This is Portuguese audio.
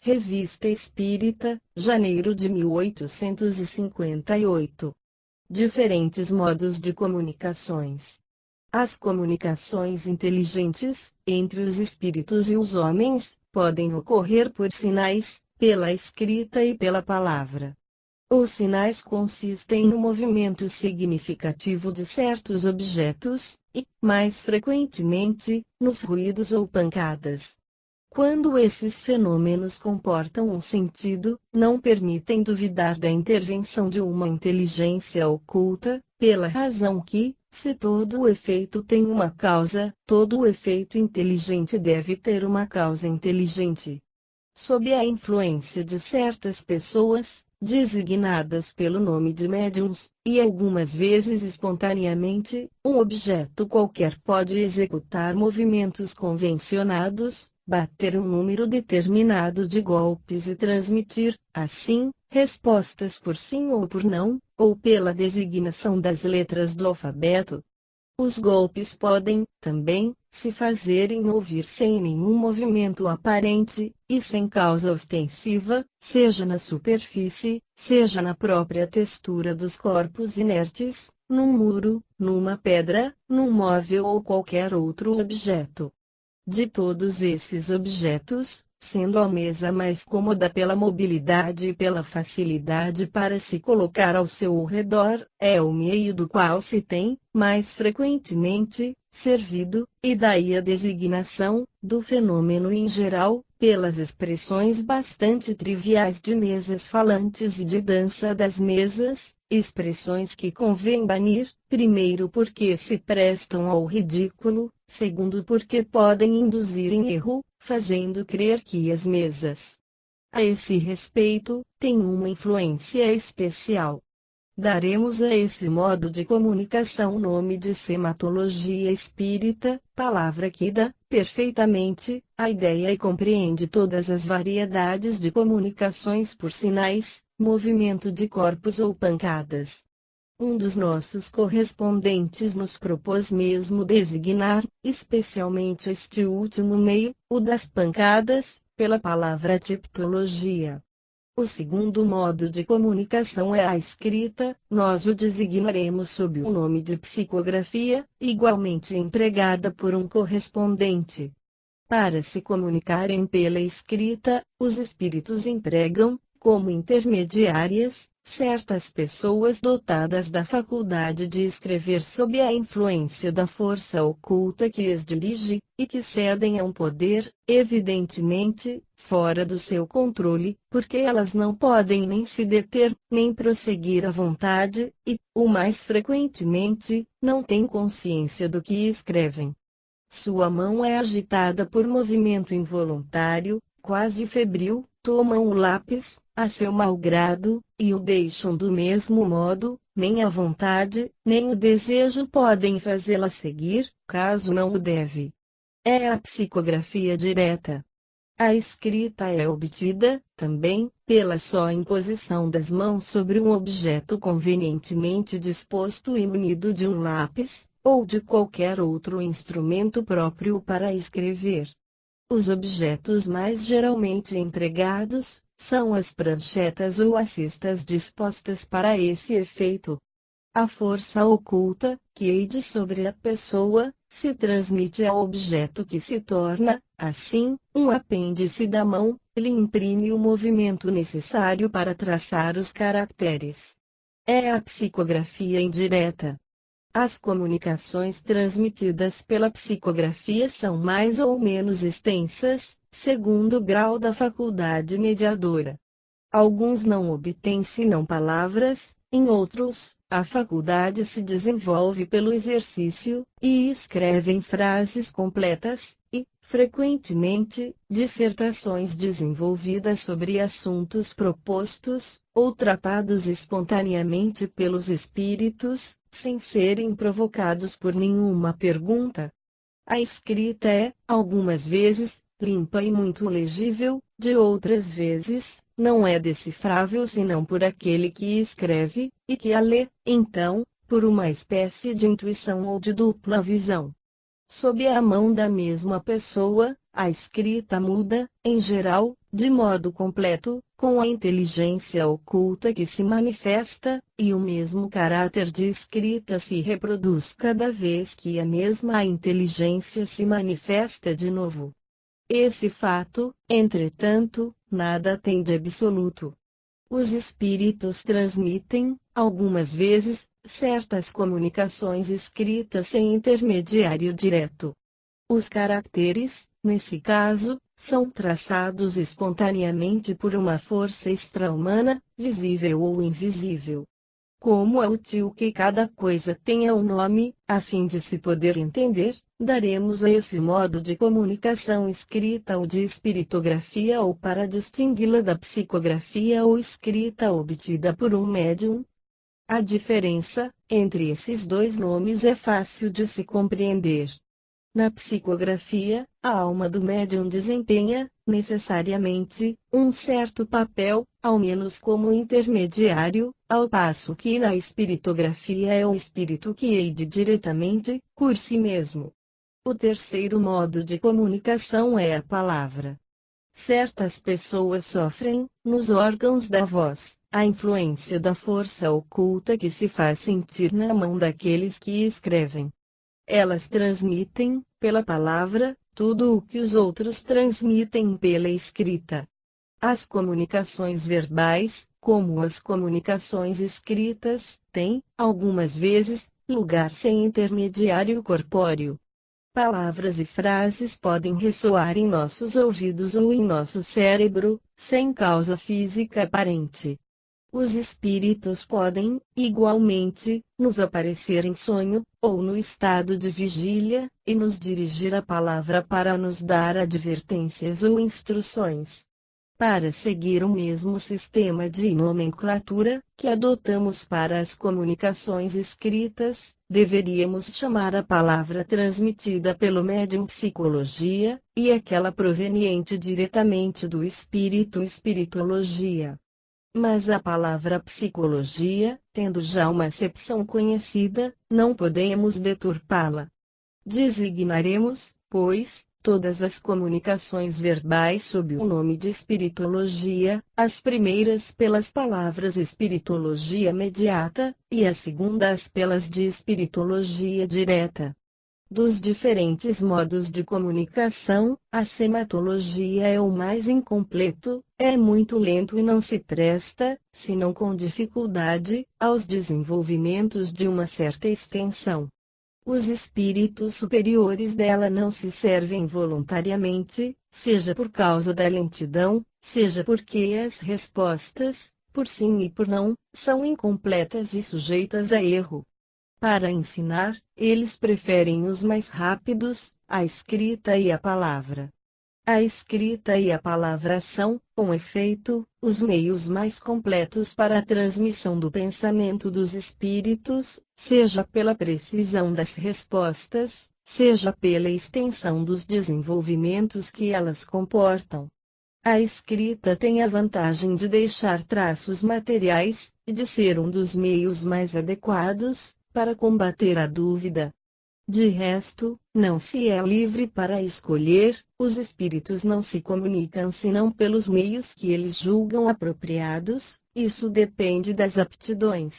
Revista Espírita, janeiro de 1858. Diferentes modos de comunicações. As comunicações inteligentes, entre os espíritos e os homens, podem ocorrer por sinais, pela escrita e pela palavra. Os sinais consistem no movimento significativo de certos objetos, e, mais frequentemente, nos ruídos ou pancadas. Quando esses fenômenos comportam um sentido, não permitem duvidar da intervenção de uma inteligência oculta, pela razão que, se todo efeito tem uma causa, todo efeito inteligente deve ter uma causa inteligente. Sob a influência de certas pessoas, designadas pelo nome de médiuns, e algumas vezes espontaneamente, um objeto qualquer pode executar movimentos convencionados, bater um número determinado de golpes e transmitir, assim, respostas por sim ou por não, ou pela designação das letras do alfabeto. Os golpes podem, também, se fazerem ouvir sem nenhum movimento aparente, e sem causa ostensiva, seja na superfície, seja na própria textura dos corpos inertes, num muro, numa pedra, num móvel ou qualquer outro objeto. De todos esses objetos, sendo a mesa mais cômoda pela mobilidade e pela facilidade para se colocar ao seu redor, é o meio do qual se tem, mais frequentemente, servido, e daí a designação, do fenômeno em geral, pelas expressões bastante triviais de mesas falantes e de dança das mesas, expressões que convém banir, primeiro porque se prestam ao ridículo, segundo porque podem induzir em erro, fazendo crer que as mesas, a esse respeito, têm uma influência especial. Daremos a esse modo de comunicação o nome de sematologia espírita, palavra que dá, perfeitamente, a ideia e compreende todas as variedades de comunicações por sinais, movimento de corpos ou pancadas. Um dos nossos correspondentes nos propôs mesmo designar, especialmente este último meio, o das pancadas, pela palavra tipologia. O segundo modo de comunicação é a escrita, nós o designaremos sob o nome de psicografia, igualmente empregada por um correspondente. Para se comunicarem pela escrita, os espíritos empregam, como intermediárias, certas pessoas dotadas da faculdade de escrever sob a influência da força oculta que as dirige, e que cedem a um poder, evidentemente, fora do seu controle, porque elas não podem nem se deter, nem prosseguir à vontade, e, o mais frequentemente, não têm consciência do que escrevem. Sua mão é agitada por movimento involuntário, quase febril, tomam o lápis, a seu malgrado, e o deixam do mesmo modo, nem a vontade, nem o desejo podem fazê-la seguir, caso não o deve. É a psicografia direta. A escrita é obtida, também, pela só imposição das mãos sobre um objeto convenientemente disposto e munido de um lápis, ou de qualquer outro instrumento próprio para escrever. Os objetos mais geralmente empregados, são as pranchetas ou as cestas dispostas para esse efeito. A força oculta, que eide sobre a pessoa, se transmite ao objeto que se torna, assim, um apêndice da mão, lhe imprime o movimento necessário para traçar os caracteres. É a psicografia indireta. As comunicações transmitidas pela psicografia são mais ou menos extensas, segundo o grau da faculdade mediadora. Alguns não obtêm senão palavras, em outros, a faculdade se desenvolve pelo exercício, e escrevem frases completas, e, frequentemente, dissertações desenvolvidas sobre assuntos propostos, ou tratados espontaneamente pelos espíritos, sem serem provocados por nenhuma pergunta. A escrita é, algumas vezes, limpa e muito legível, de outras vezes, não é decifrável senão por aquele que escreve, e que a lê, então, por uma espécie de intuição ou de dupla visão. Sob a mão da mesma pessoa, a escrita muda, em geral, de modo completo, com a inteligência oculta que se manifesta, e o mesmo caráter de escrita se reproduz cada vez que a mesma inteligência se manifesta de novo. Esse fato, entretanto, nada tem de absoluto. Os espíritos transmitem, algumas vezes, certas comunicações escritas sem intermediário direto. Os caracteres, nesse caso, são traçados espontaneamente por uma força extra-humana, visível ou invisível. Como é útil que cada coisa tenha um nome, a fim de se poder entender, daremos a esse modo de comunicação escrita ou de espiritografia ou para distingui-la da psicografia ou escrita obtida por um médium. A diferença entre esses dois nomes é fácil de se compreender. Na psicografia, a alma do médium desempenha, necessariamente, um certo papel, ao menos como intermediário, ao passo que na espiritografia é o espírito que eide diretamente, por si mesmo. O terceiro modo de comunicação é a palavra. Certas pessoas sofrem, nos órgãos da voz, a influência da força oculta que se faz sentir na mão daqueles que escrevem. Elas transmitem, pela palavra, tudo o que os outros transmitem pela escrita. As comunicações verbais, como as comunicações escritas, têm, algumas vezes, lugar sem intermediário corpóreo. Palavras e frases podem ressoar em nossos ouvidos ou em nosso cérebro, sem causa física aparente. Os espíritos podem, igualmente, nos aparecer em sonho, ou no estado de vigília, e nos dirigir a palavra para nos dar advertências ou instruções. Para seguir o mesmo sistema de nomenclatura que adotamos para as comunicações escritas, deveríamos chamar a palavra transmitida pelo médium psicologia, e aquela proveniente diretamente do espírito espiritologia. Mas a palavra psicologia, tendo já uma acepção conhecida, não podemos deturpá-la. Designaremos, pois, todas as comunicações verbais sob o nome de espiritologia, as primeiras pelas palavras espiritologia imediata, e as segundas pelas de espiritologia direta. Dos diferentes modos de comunicação, a sematologia é o mais incompleto, é muito lento e não se presta, senão com dificuldade, aos desenvolvimentos de uma certa extensão. Os espíritos superiores dela não se servem voluntariamente, seja por causa da lentidão, seja porque as respostas, por sim e por não, são incompletas e sujeitas a erro. Para ensinar, eles preferem os mais rápidos, a escrita e a palavra. A escrita e a palavra são, com efeito, os meios mais completos para a transmissão do pensamento dos espíritos, seja pela precisão das respostas, seja pela extensão dos desenvolvimentos que elas comportam. A escrita tem a vantagem de deixar traços materiais, e de ser um dos meios mais adequados para combater a dúvida. De resto, não se é livre para escolher, os espíritos não se comunicam senão pelos meios que eles julgam apropriados, isso depende das aptidões